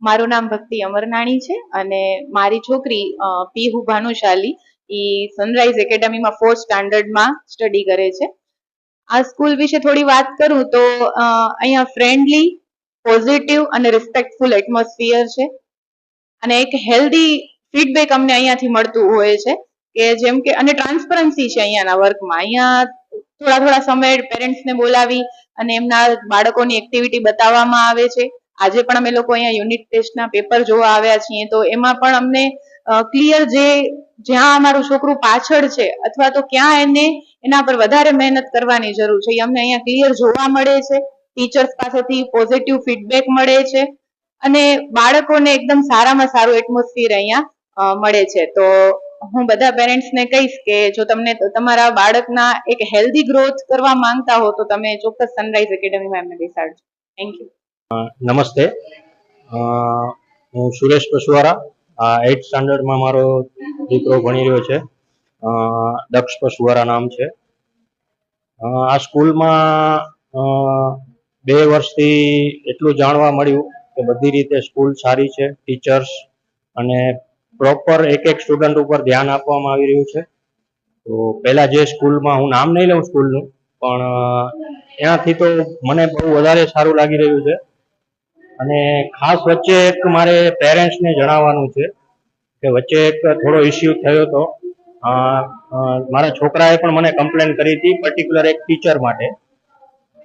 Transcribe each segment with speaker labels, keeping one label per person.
Speaker 1: મારું નામ ભક્તિ અમરનાણી છે અને મારી છોકરી પીહુ ભાનુશાલી સનરાઈઝ એકેડમીમાં 4th સ્ટાન્ડર્ડમાં સ્ટડી કરે છે. આ સ્કૂલ વિશે થોડી વાત કરું તો અહીંયા ફ્રેન્ડલી, પોઝિટિવ અને રિસ્પેક્ટફુલ એટમોસ્ફિયર છે અને એક હેલ્ધી ફીડબેક અમને અહીંયાથી મળતું હોય છે કે જેમ કે અને ટ્રાન્સપરન્સી છે અહીંયાના વર્કમાં. અહીંયા થોડા થોડા સમય પેરેન્ટ્સને બોલાવી અને એમના બાળકોની એક્ટિવિટી બતાવવામાં આવે છે. આજે પણ અમે લોકો અહીંયા યુનિટ ટેસ્ટના પેપર જોવા આવ્યા છીએ તો એમાં પણ અમને ક્લિયર જ્યાં અમારું છોકરું પાછળ છે અથવા તો ક્યાં એને એના પર વધારે મહેનત કરવાની જરૂર છે એ અમને અહીંયા ક્લિયર જોવા મળે છે. ટીચર્સ પાસેથી પોઝિટિવ ફીડબેક મળે છે અને બાળકોને એકદમ સારામાં સારું એટમોસ્ફિયર અહીંયા મળે છે. તો હું બધા પેરેન્ટ્સને કહીશ કે જો તમને તમારા બાળકના એક હેલ્ધી ગ્રોથ કરવા માંગતા હો તો તમે ચોક્કસ સનરાઈઝ એકેડમીમાં એમને બેસાડજો. Thank you.
Speaker 2: નમસ્તે, હું સુરેશ પસવારા. 8th સ્ટાન્ડર્ડમાં મારો દીકરો ભણી રહ્યો છે. દક્ષ પસવારા નામ છે. આ સ્કૂલમાં 2 વર્ષથી એટલું જાણવા મળ્યું કે બધી રીતે સ્કૂલ સારી છે, ટીચર્સ અને પ્રોપર એક સ્ટુડન્ટ ઉપર ધ્યાન આપવામાં આવી રહ્યું છે. તો પહેલા જે સ્કૂલમાં, હું નામ નહીં લઉં સ્કૂલનું, પણ એનાથી તો મને બહુ વધારે સારું લાગી રહ્યું છે. અને ખાસ વચ્ચે એક મારે પેરેન્ટ્સને જણાવવાનું છે કે વચ્ચે એક થોડો ઇસ્યુ થયો હતો. મારા છોકરાએ પણ મને કમ્પ્લેન કરી હતી પર્ટિક્યુલર એક ટીચર માટે.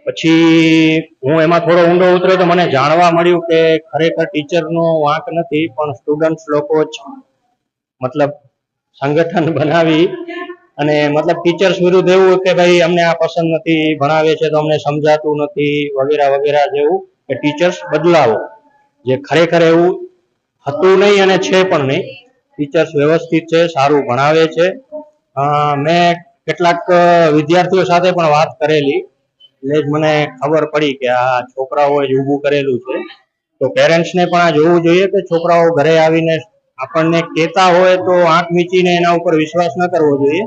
Speaker 2: પછી હું એમાં થોડો ઊંડો ઉતર્યો તો મને જાણવા મળ્યું કે ખરેખર ટીચરનો વાંક નથી, પણ સ્ટુડન્ટ્સ લોકો જ મતલબ સંગઠન બનાવી અને મતલબ ટીચર્સ વિરુદ્ધ એવું કે ભાઈ અમને આ પસંદ નથી, ભણાવે છે તો અમને સમજાતું નથી વગેરે વગેરે જેવું કે ટીચર્સ બદલાવો, જે ખરેખર એવું હતું નહીં અને છે પણ નહીં. ટીચર્સ વ્યવસ્થિત છે, સારું ભણાવે છે. મેં કેટલાક વિદ્યાર્થીઓ સાથે પણ વાત કરેલી એટલે જ મને ખબર પડી કે આ છોકરાઓએ જ ઊભું કરેલું છે. તો પેરેન્ટ્સને પણ આ જોવું જોઈએ કે છોકરાઓ ઘરે આવીને આપણને કહેતા હોય તો આંખ મીચીને એના ઉપર વિશ્વાસ ન કરવો જોઈએ,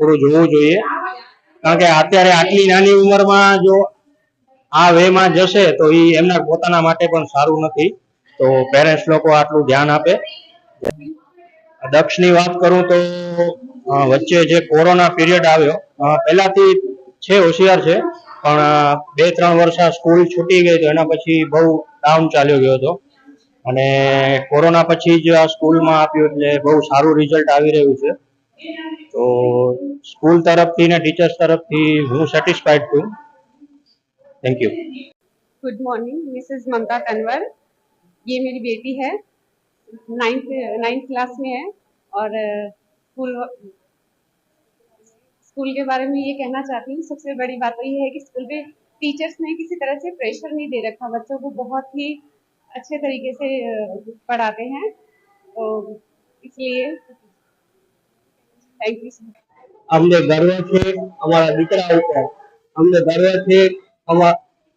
Speaker 2: થોડું જોવું જોઈએ. કારણ કે અત્યારે આટલી નાની ઉંમરમાં જો આ વેમાં જશે તો એ એમના પોતાના માટે પણ સારું નથી. તો પેરેન્ટ્સ લોકો આટલું ધ્યાન આપે. દક્ષની વાત કરું તો વચ્ચે જે કોરોના પીરિયડ આવ્યો, પહેલાથી છે હોશિયાર છે, પણ 2-3 વર્ષ આ સ્કૂલ છૂટી ગઈ તો એના પછી બહુ ડાઉન ચાલ્યો ગયો હતો. અને કોરોના પછી જ આ સ્કૂલમાં આપ્યું એટલે બહુ સારું રિઝલ્ટ આવી રહ્યું છે. તો સ્કૂલ તરફથી ને ટીચર્સ તરફથી હું સેટિસ્ફાઈડ છું. Thank you.
Speaker 3: Good morning, Mrs Mamta Tanwar. ये मेरी बेटी है, 9th क्लास में है और स्कूल के बारे में ये कहना चाहती हूँ. सबसे बड़ी बात तो ये है कि स्कूल में टीचर्स ने किसी तरह से प्रेशर नहीं दे रखा, बच्चों को बहुत ही अच्छे तरीके से पढ़ाते हैं. तो इसलिए थैंक यू.
Speaker 2: અમને ગર્વ છે અમારા દીકરા ઉપર, અમને ગર્વ છે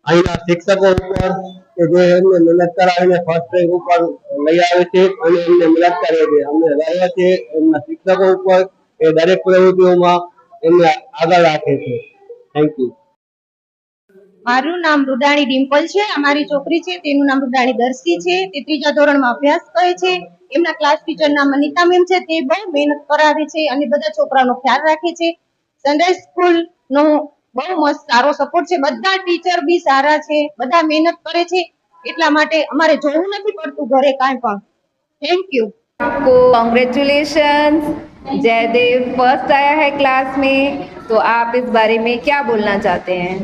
Speaker 2: અહીંના શિક્ષકો ઉપર કે જે એમને મહેનત કરાવીને ફર્સ્ટ રેન્ક ઉપર લઈ આવે છે અને એમને મહેનત કરે છે. અમને ગર્વ છે એમના શિક્ષકો ઉપર, એ દરેક પ્રવૃત્તિઓમાં એમને આગળ રાખે છે. Thank you.
Speaker 4: મારું નામ રૂડાણી ડિમ્પલ છે. અમારી છોકરી છે તેનું નામ રૂડાણી દર્શી છે. તે 3જા ધોરણમાં અભ્યાસ કરે છે. એમના ક્લાસ ટીચર નામ અનિતા મેમ છે. તે બહુ મહેનત કરાવે છે અને બધા છોકરાઓનો ખ્યાલ રાખે છે. સનરાઈઝ સ્કૂલ નો બહુ મસ્ત સારો સપોર્ટ છે. બધા ટીચર બી સારા છે, બધા મહેનત કરે છે. એટલા માટે અમારે જોવું નથી પડતું ઘરે કાંઈ પણ. Thank you.
Speaker 5: आपको कॉन्ग्रेचुलेशंस. जयदेव फर्स्ट आया है क्लास में, तो आप इस बारे में क्या बोलना चाहते हैं?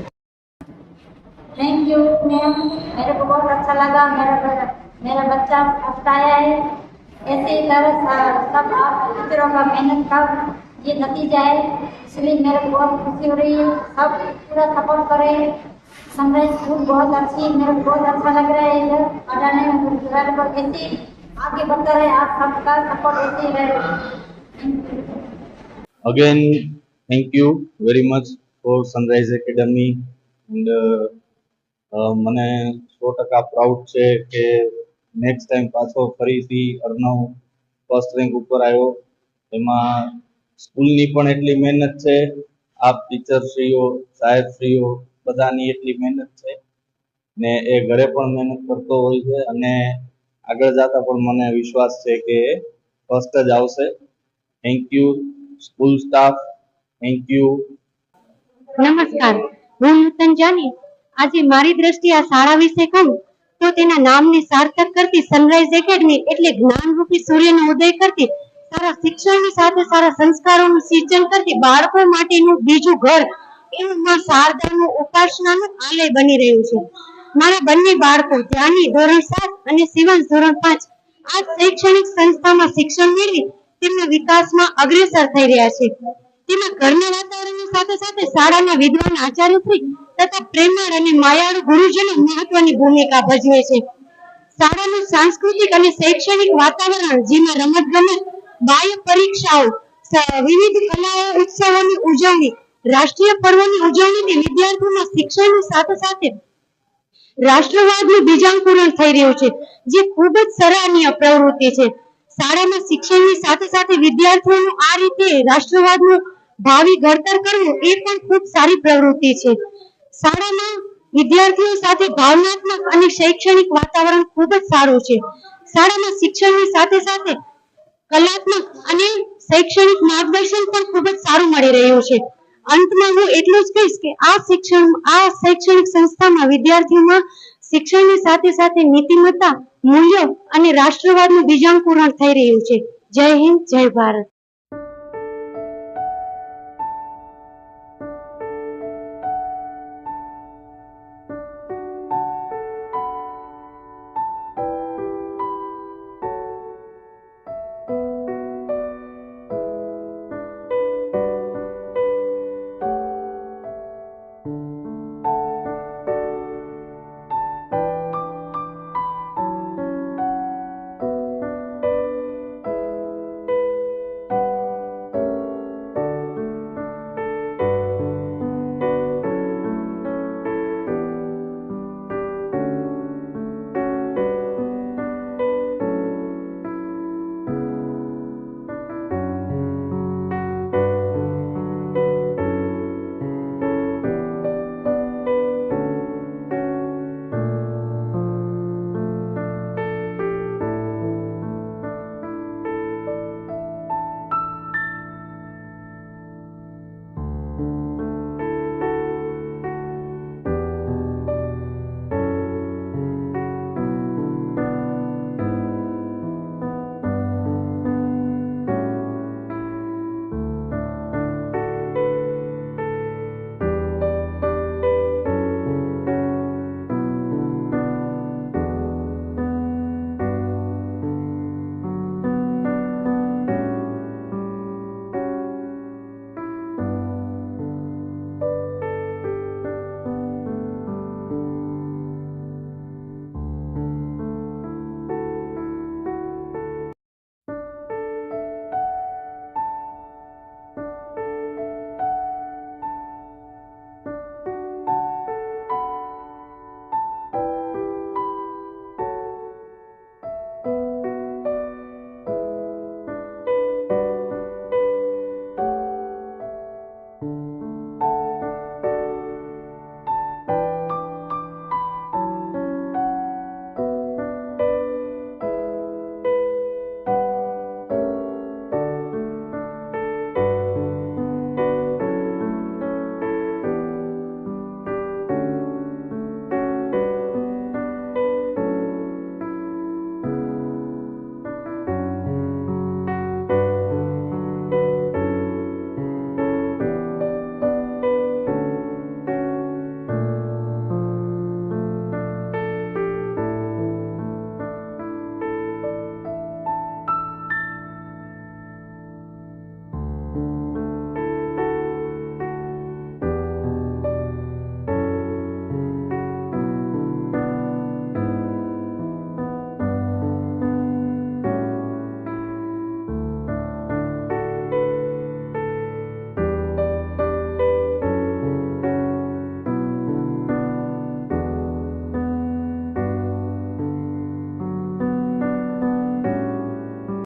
Speaker 6: थैंक यू मैम, मेरे को बहुत अच्छा लगा, मेरा बच्चा फर्स्ट आया है. ऐसे ही सब आप टीचरों का मेहनत का ये नतीजा है, इसलिए मेरे को बहुत खुशी हो रही है. सब पूरा सपोर्ट करे. सनराइज स्कूल बहुत अच्छी, मेरे को बहुत अच्छा लग रहा है इधर पढ़ाने में. मेरे को ऐसे आगे बढ़ता रहे, आप सबका सपोर्ट ऐसे ही रहे.
Speaker 2: Again, thank you very much for Sunrise Academy and મને 100% પ્રાઉડ છે કે નેક્સ્ટ ટાઈમ પાછો ફરીથી અર્ણવ ફર્સ્ટ રેન્ક ઉપર આવ્યો. એમાં સ્કૂલની પણ એટલી મહેનત છે, આપ ટીચરશ્રીઓ, સાહેબશ્રીઓ બધાની એટલી મહેનત છે ને એ ઘરે પણ મહેનત કરતો હોય છે અને
Speaker 7: આગળ જતા પણ મને વિશ્વાસ છે કે ફર્સ્ટ જ આવશે. Thank you school staff, thank you.
Speaker 8: નમસ્કાર, હું નૂતન જાની. આજે મારી દ્રષ્ટિએ આ શાળા વિશે કહું તો તેના નામને સાર્થક કરતી સનરાઈઝ એકેડમી એટલે જ્ઞાનરૂપી સૂર્યનો ઉદય કરતી, સારા શિક્ષણની સાથે સારા સંસ્કારોનું સિંચન કરતી બાળકો માટેનું બીજું ઘર એવું માં શારદાનું ઉપાસનાનું આલય બની રહ્યું છે. મારા બંને બાળકો ધ્યાની ધોરણ 7 અને શિવાંશ ધોરણ 5 આ શૈક્ષણિક સંસ્થામાં શિક્ષણ મેળવી તેમના વિકાસમાં અગ્રેસર થઈ રહ્યા છે. તેમાં ઘરના વાતાવરણની સાથે સાથે શાળાના વિદ્વાન આચાર્યશ્રી તથા પ્રેમાળ અને માયાળુ ગુરુજનો મહત્વની ભૂમિકા ભજવે છે. શાળાનું સાંસ્કૃતિક અને શૈક્ષણિક વાતાવરણ જેમાં રમતગમત, બાહ્ય પરીક્ષાઓ, વિવિધ કલાઓ ઉત્સવોની ઉજવણી, રાષ્ટ્રીય પર્વોની ઉજવણીથી વિદ્યાર્થીઓમાં શિક્ષણની સાથે સાથે રાષ્ટ્રવાદનું બીજાંકુરણ થઈ રહ્યું છે, જે ખૂબ જ સરાહનીય પ્રવૃત્તિ છે. શાળામાં શિક્ષણની સાથે સાથે વિદ્યાર્થીઓનું આ રીતે રાષ્ટ્રવાદનું ભાવિ ઘડતર કરવું એ પણ ખૂબ સારી પ્રવૃત્તિ છે. શાળામાં વિદ્યાર્થીઓ સાથે ભાવનાત્મક અને શૈક્ષણિક વાતાવરણ ખૂબ જ સારું છે. શાળામાં શિક્ષણની સાથે સાથે કલાત્મક અને શૈક્ષણિક માર્ગદર્શન પણ ખૂબ જ સારું મળી રહ્યું છે. અંતમાં હું એટલું જ કહીશ કે આ શૈક્ષણિક સંસ્થામાં વિદ્યાર્થીઓમાં શિક્ષણની સાથે સાથે નીતિમત્તા, મૂલ્યો અને રાષ્ટ્રવાદનું બીજાંકુરણ થઈ રહ્યું છે. જય હિન્દ, જય ભારત.